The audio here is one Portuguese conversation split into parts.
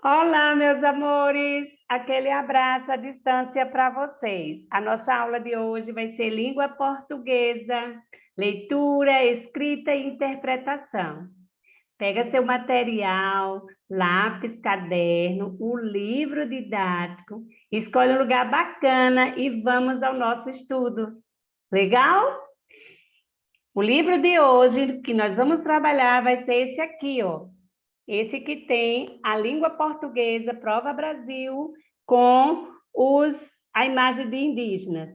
Olá, meus amores! Aquele abraço à distância para vocês. A nossa aula de hoje vai ser língua portuguesa, leitura, escrita e interpretação. Pega seu material, lápis, caderno, o livro didático, escolhe um lugar bacana e vamos ao nosso estudo. Legal? O livro de hoje que nós vamos trabalhar vai ser esse aqui, ó. Esse que tem a língua portuguesa, Prova Brasil, com a imagem de indígenas.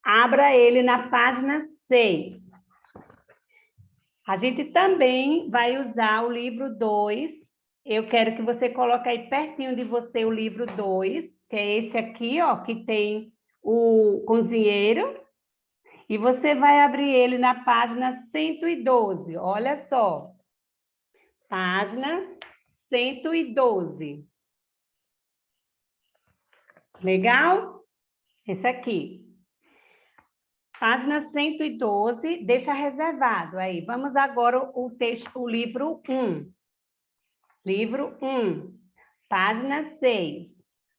Abra ele na página 6. A gente também vai usar o livro 2. Eu quero que você coloque aí pertinho de você o livro 2, que é esse aqui, ó, que tem o cozinheiro. E você vai abrir ele na página 112. Olha só. Página 112. Legal? Esse aqui. Página 112, deixa reservado aí. Vamos agora o texto, o livro 1. Livro 1, página 6.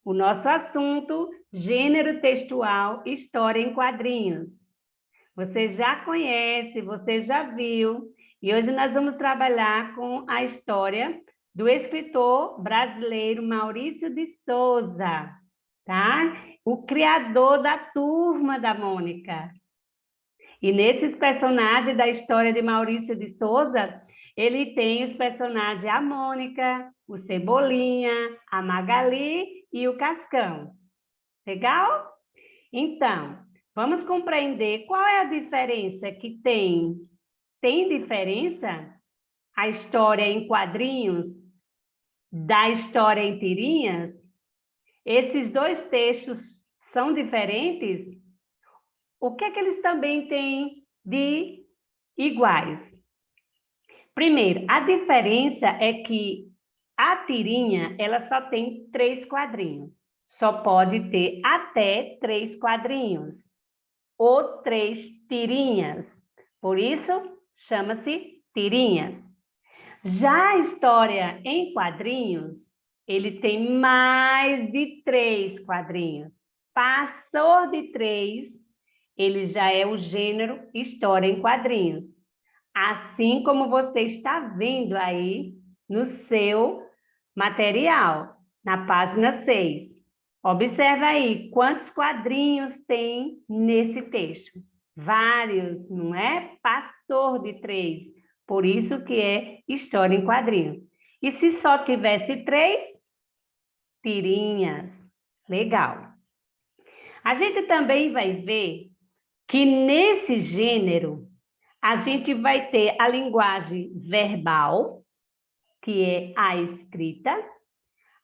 O nosso assunto, gênero textual, história em quadrinhos. Você já conhece, você já viu. E hoje nós vamos trabalhar com a história do escritor brasileiro Maurício de Souza, tá? O criador da Turma da Mônica. E nesses personagens da história de Maurício de Souza, ele tem os personagens a Mônica, o Cebolinha, a Magali e o Cascão. Legal? Então, vamos compreender qual é a diferença que tem. Tem diferença a história em quadrinhos da história em tirinhas? Esses dois textos são diferentes? O que é que eles também têm de iguais? Primeiro, a diferença é que a tirinha, ela só tem 3 quadrinhos. Só pode ter até 3 quadrinhos. Ou 3 tirinhas. Por isso, chama-se tirinhas. Já a história em quadrinhos, ele tem mais de 3 quadrinhos. Passou de 3, ele já é o gênero história em quadrinhos. Assim como você está vendo aí no seu material, na página 6. Observa aí quantos quadrinhos tem nesse texto. Vários, não é? Passou de 3. Por isso que é história em quadrinho. E se só tivesse 3? Tirinhas. Legal. A gente também vai ver que nesse gênero a gente vai ter a linguagem verbal, que é a escrita,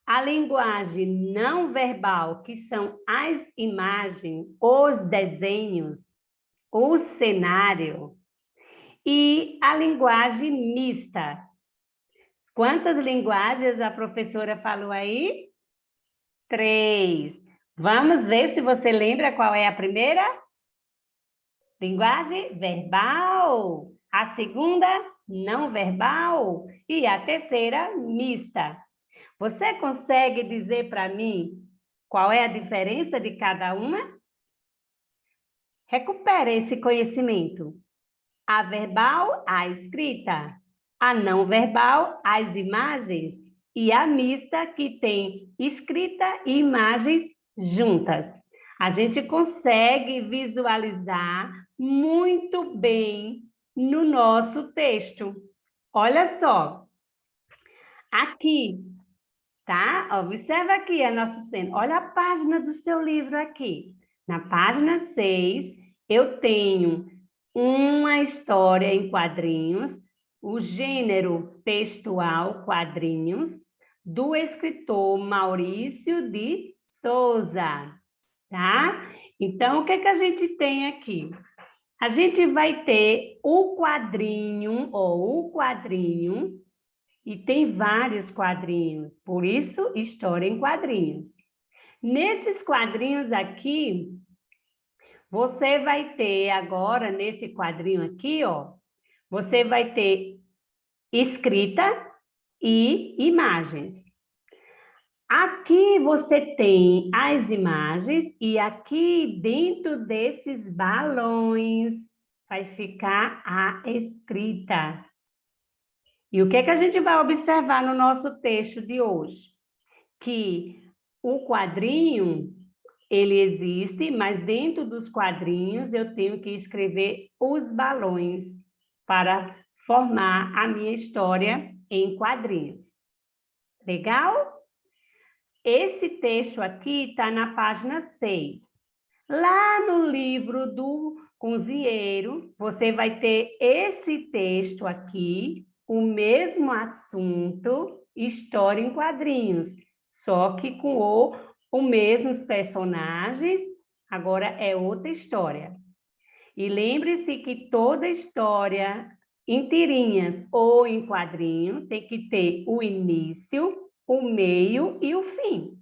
a linguagem não verbal, que são as imagens, os desenhos, o cenário, e a linguagem mista. Quantas linguagens a professora falou aí? 3. Vamos ver se você lembra qual é a primeira? Linguagem verbal. A segunda, não verbal. E a terceira, mista. Você consegue dizer para mim qual é a diferença de cada uma? Recupere esse conhecimento. A verbal, a escrita. A não verbal, as imagens. E a mista, que tem escrita e imagens juntas. A gente consegue visualizar muito bem no nosso texto. Olha só. Aqui, tá? Observa aqui a nossa cena. Olha a página do seu livro aqui. Na página 6, eu tenho uma história em quadrinhos, o gênero textual quadrinhos, do escritor Maurício de Souza, tá? Então, o que a gente tem aqui? A gente vai ter o quadrinho, ou o quadrinho, e tem vários quadrinhos, por isso, história em quadrinhos. Nesses quadrinhos aqui, você vai ter agora, nesse quadrinho aqui, ó, você vai ter escrita e imagens. Aqui você tem as imagens e aqui dentro desses balões vai ficar a escrita. E o que é que a gente vai observar no nosso texto de hoje? Que o quadrinho, ele existe, mas dentro dos quadrinhos eu tenho que escrever os balões para formar a minha história em quadrinhos. Legal? Esse texto aqui está na página 6. Lá no livro do cozinheiro, você vai ter esse texto aqui, o mesmo assunto, história em quadrinhos, só que com os mesmos personagens, agora é outra história. E lembre-se que toda história em tirinhas ou em quadrinho tem que ter o início, o meio e o fim.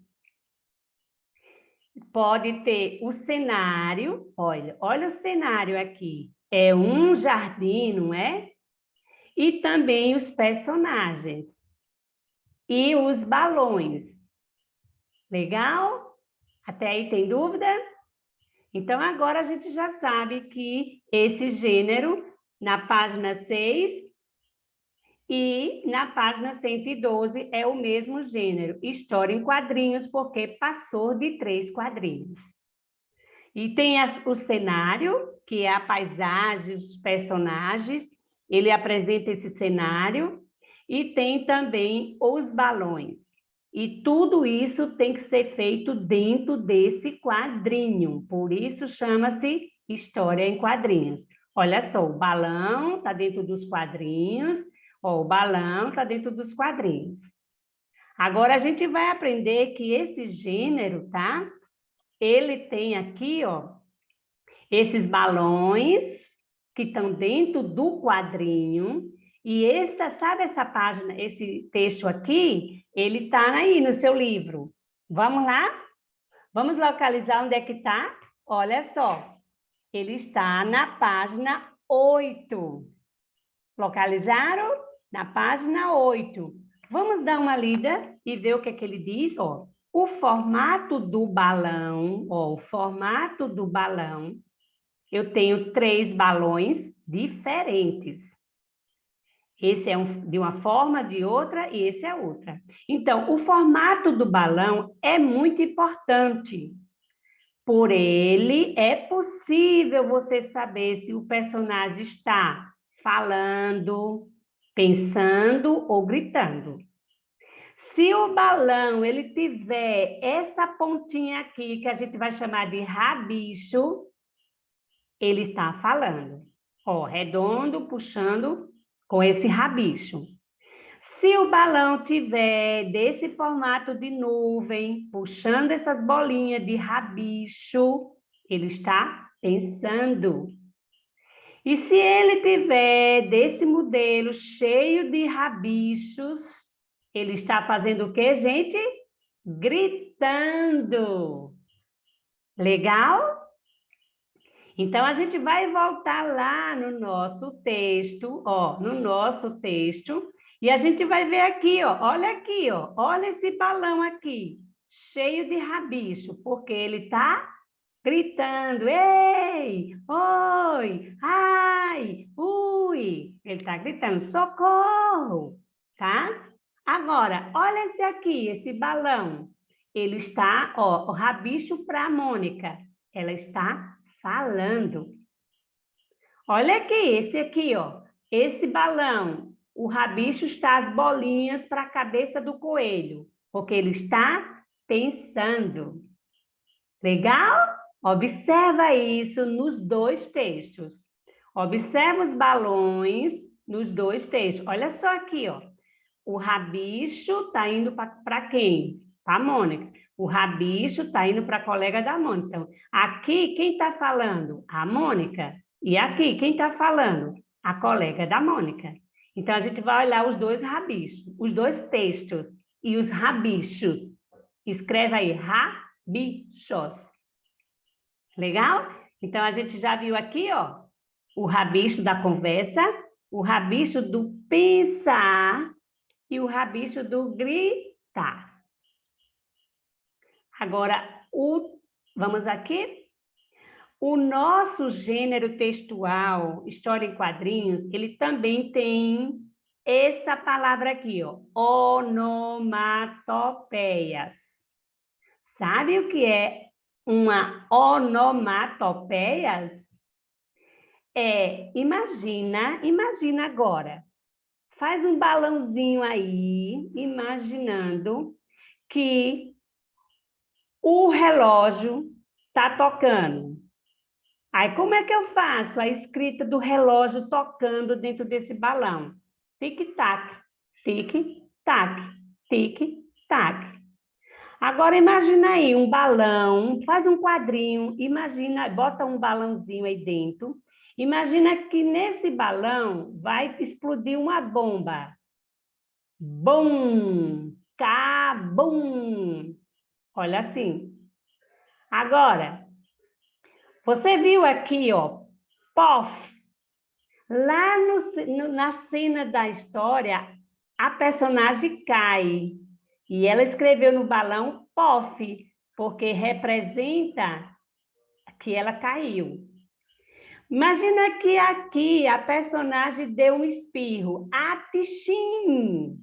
Pode ter o cenário, olha o cenário aqui. É um jardim, não é? E também os personagens. E os balões. Legal? Até aí tem dúvida? Então, agora a gente já sabe que esse gênero, na página 6 e na página 112, é o mesmo gênero, história em quadrinhos, porque passou de 3 quadrinhos. E tem o cenário, que é a paisagem, os personagens, ele apresenta esse cenário, e tem também os balões. E tudo isso tem que ser feito dentro desse quadrinho, por isso chama-se história em quadrinhos. Olha só, o balão está dentro dos quadrinhos, ó, o balão está dentro dos quadrinhos. Agora a gente vai aprender que esse gênero, tá? Ele tem aqui, ó, esses balões que estão dentro do quadrinho. E sabe essa página, esse texto aqui, ele está aí no seu livro. Vamos lá? Vamos localizar onde é que está? Olha só, ele está na página 8. Localizaram? Na página 8. Vamos dar uma lida e ver o que é que ele diz, ó. O formato do balão, ó, o formato do balão, eu tenho 3 balões diferentes. Esse é de uma forma, de outra, e esse é outra. Então, o formato do balão é muito importante. Por ele, é possível você saber se o personagem está falando, pensando ou gritando. Se o balão ele tiver essa pontinha aqui, que a gente vai chamar de rabicho, ele está falando. Ó, redondo, puxando com esse rabicho. Se o balão tiver desse formato de nuvem, puxando essas bolinhas de rabicho, ele está pensando. E se ele tiver desse modelo cheio de rabichos, ele está fazendo o quê, gente? Gritando. Legal? Então, a gente vai voltar lá no nosso texto, ó, no nosso texto, e a gente vai ver aqui, ó, olha esse balão aqui, cheio de rabicho, porque ele está gritando, ei, oi, ai, ui, ele está gritando, socorro, tá? Agora, olha esse aqui, esse balão, ele está, ó, o rabicho para a Mônica, ela está falando. Olha aqui, esse aqui, ó, esse balão, o rabicho está as bolinhas para a cabeça do coelho, porque ele está pensando. Legal? Observa isso nos 2 textos. Observa os balões nos 2 textos. Olha só aqui, ó. O rabicho está indo para quem? Para a Mônica. O rabicho está indo para a colega da Mônica. Então, aqui, quem está falando? A Mônica. E aqui, quem está falando? A colega da Mônica. Então, a gente vai olhar os 2 rabichos, os 2 textos e os rabichos. Escreve aí, rabichos. Legal? Então, a gente já viu aqui, ó, o rabicho da conversa, o rabicho do pensar e o rabicho do gritar. Agora, vamos aqui? O nosso gênero textual, história em quadrinhos, ele também tem essa palavra aqui, ó, onomatopeias. Sabe o que é uma onomatopeias? Imagina agora. Faz um balãozinho aí, imaginando que o relógio está tocando. Aí, como é que eu faço a escrita do relógio tocando dentro desse balão? Tic-tac, tic-tac, tic-tac. Agora, imagina aí um balão, faz um quadrinho, imagina, bota um balãozinho aí dentro. Imagina que nesse balão vai explodir uma bomba. Bum! Cabum! Olha assim. Agora, você viu aqui, ó, pof. Lá na cena da história, a personagem cai. E ela escreveu no balão pof, porque representa que ela caiu. Imagina que aqui a personagem deu um espirro. Atixim!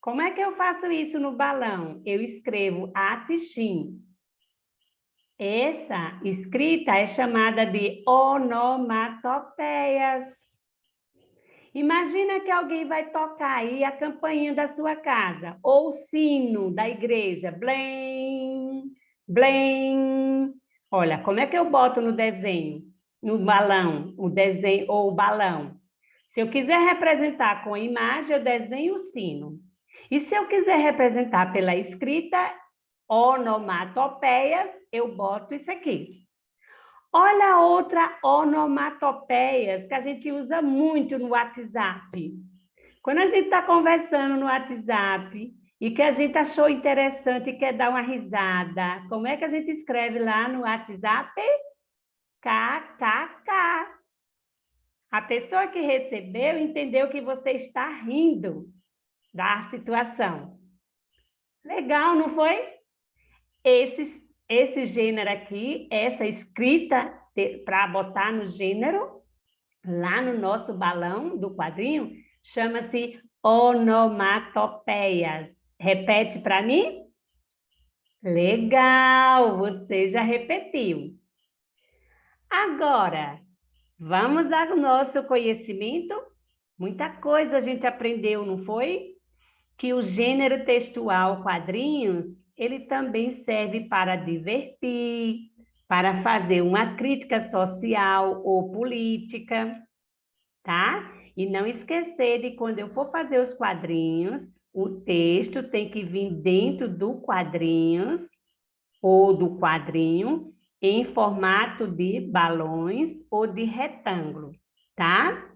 Como é que eu faço isso no balão? Eu escrevo atixim. Essa escrita é chamada de onomatopeias. Imagina que alguém vai tocar aí a campainha da sua casa, ou o sino da igreja. Blém, blém. Olha, como é que eu boto no desenho, no balão, o desenho ou o balão? Se eu quiser representar com a imagem, eu desenho o sino. E se eu quiser representar pela escrita, onomatopeias, eu boto isso aqui. Olha outra onomatopeias que a gente usa muito no WhatsApp. Quando a gente está conversando no WhatsApp e que a gente achou interessante e quer dar uma risada, como é que a gente escreve lá no WhatsApp? KKK. A pessoa que recebeu entendeu que você está rindo da situação. Legal, não foi? Esse gênero aqui, essa escrita para botar no gênero, lá no nosso balão do quadrinho, chama-se onomatopeias. Repete para mim? Legal, você já repetiu. Agora, vamos ao nosso conhecimento? Muita coisa a gente aprendeu, não foi? Que o gênero textual quadrinhos, ele também serve para divertir, para fazer uma crítica social ou política, tá? E não esquecer de quando eu for fazer os quadrinhos, o texto tem que vir dentro do quadrinhos ou do quadrinho em formato de balões ou de retângulo, tá?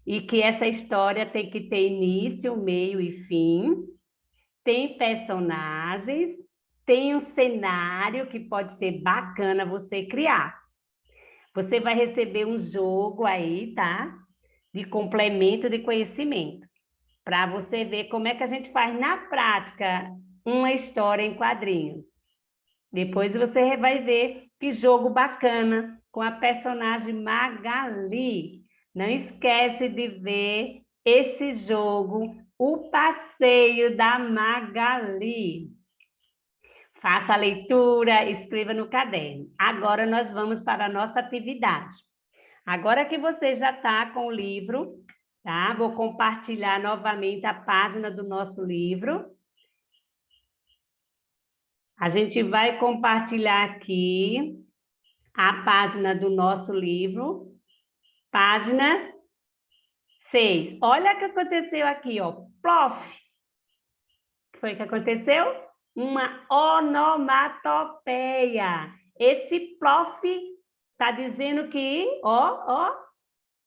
E que essa história tem que ter início, meio e fim, tem personagens, tem um cenário que pode ser bacana você criar. Você vai receber um jogo aí, tá? De complemento de conhecimento, para você ver como é que a gente faz na prática uma história em quadrinhos. Depois você vai ver que jogo bacana com a personagem Magali. Não esquece de ver esse jogo, o passeio da Magali. Faça a leitura, escreva no caderno. Agora nós vamos para a nossa atividade. Agora que você já está com o livro, tá? Vou compartilhar novamente a página do nosso livro. A gente vai compartilhar aqui a página do nosso livro, página 6. Olha o que aconteceu aqui, ó. Plof. O que foi que aconteceu? Uma onomatopeia. Esse plof está dizendo que,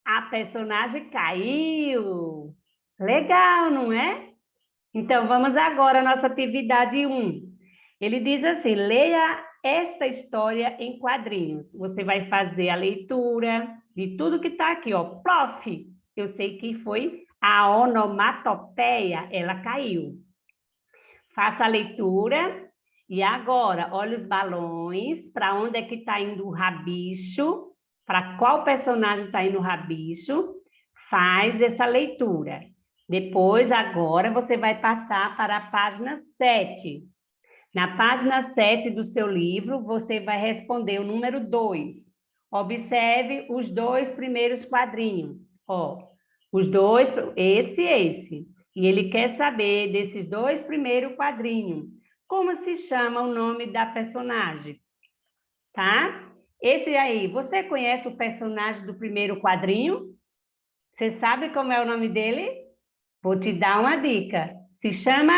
a personagem caiu. Legal, não é? Então, vamos agora à nossa atividade 1. Ele diz assim, leia esta história em quadrinhos. Você vai fazer a leitura de tudo que está aqui, ó. Prof, eu sei que foi a onomatopeia, ela caiu. Faça a leitura E agora, olha os balões, para onde é que está indo o rabicho, para qual personagem está indo o rabicho, faz essa leitura. Depois, agora, você vai passar para a página 7. Na página 7 do seu livro, você vai responder o número 2. Observe os 2 primeiros quadrinhos. Ó, os 2, esse. E ele quer saber desses 2 primeiros quadrinhos. Como se chama o nome da personagem? Tá? Esse aí, você conhece o personagem do primeiro quadrinho? Você sabe como é o nome dele? Vou te dar uma dica. Se chama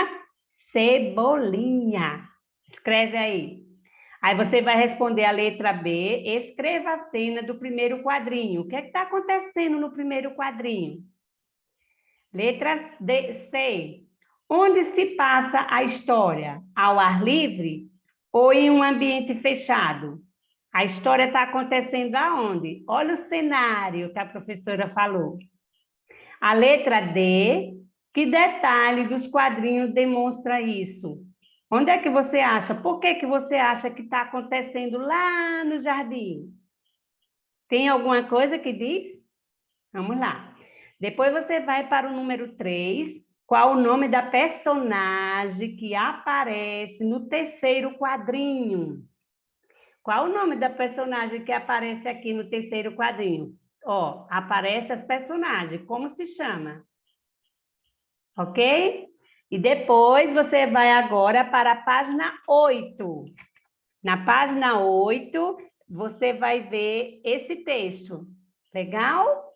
Cebolinha. Escreve aí. Aí você vai responder a letra B. Escreva a cena do primeiro quadrinho. O que está acontecendo no primeiro quadrinho? Letra C. Onde se passa a história? Ao ar livre ou em um ambiente fechado? A história está acontecendo aonde? Olha o cenário que a professora falou. A letra D, que detalhe dos quadrinhos demonstra isso? Onde é que você acha? Por que você acha que está acontecendo lá no jardim? Tem alguma coisa que diz? Vamos lá. Depois você vai para o número 3. Qual o nome da personagem que aparece no terceiro quadrinho? Qual o nome da personagem que aparece aqui no terceiro quadrinho? Ó, aparece as personagens. Como se chama? Ok? E depois você vai agora para a página 8. Na página 8, você vai ver esse texto. Legal?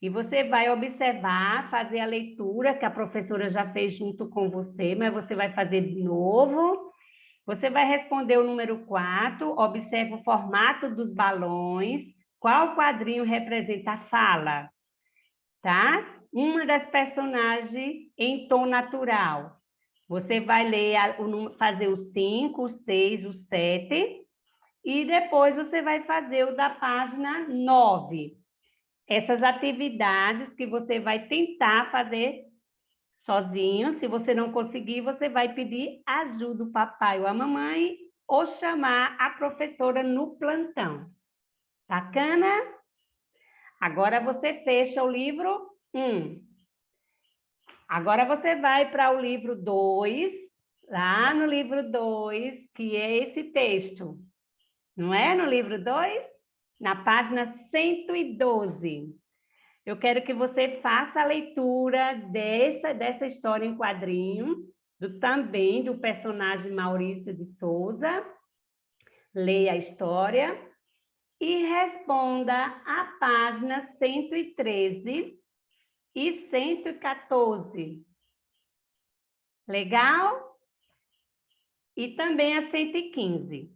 E você vai observar, fazer a leitura que a professora já fez junto com você, mas você vai fazer de novo. Você vai responder o número 4, observa o formato dos balões, qual quadrinho representa a fala, tá? Uma das personagens em tom natural. Você vai ler, fazer o 5, o 6, o 7, e depois você vai fazer o da página 9. Essas atividades que você vai tentar fazer sozinho. Se você não conseguir, você vai pedir ajuda do papai ou a mamãe ou chamar a professora no plantão. Bacana? Agora você fecha o livro 1. Agora você vai para o livro 2, lá no livro 2, que é esse texto. Não é no livro 2? Na página 112. Eu quero que você faça a leitura dessa história em quadrinho, também do personagem Maurício de Souza. Leia a história e responda a página 113 e 114. Legal? E também a 115.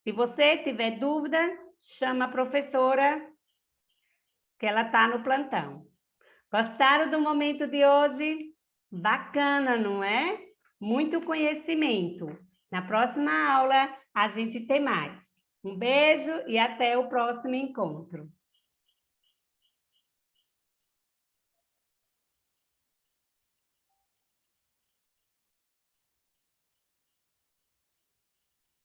Se você tiver dúvida, chama a professora, que ela está no plantão. Gostaram do momento de hoje? Bacana, não é? Muito conhecimento. Na próxima aula, a gente tem mais. Um beijo e até o próximo encontro.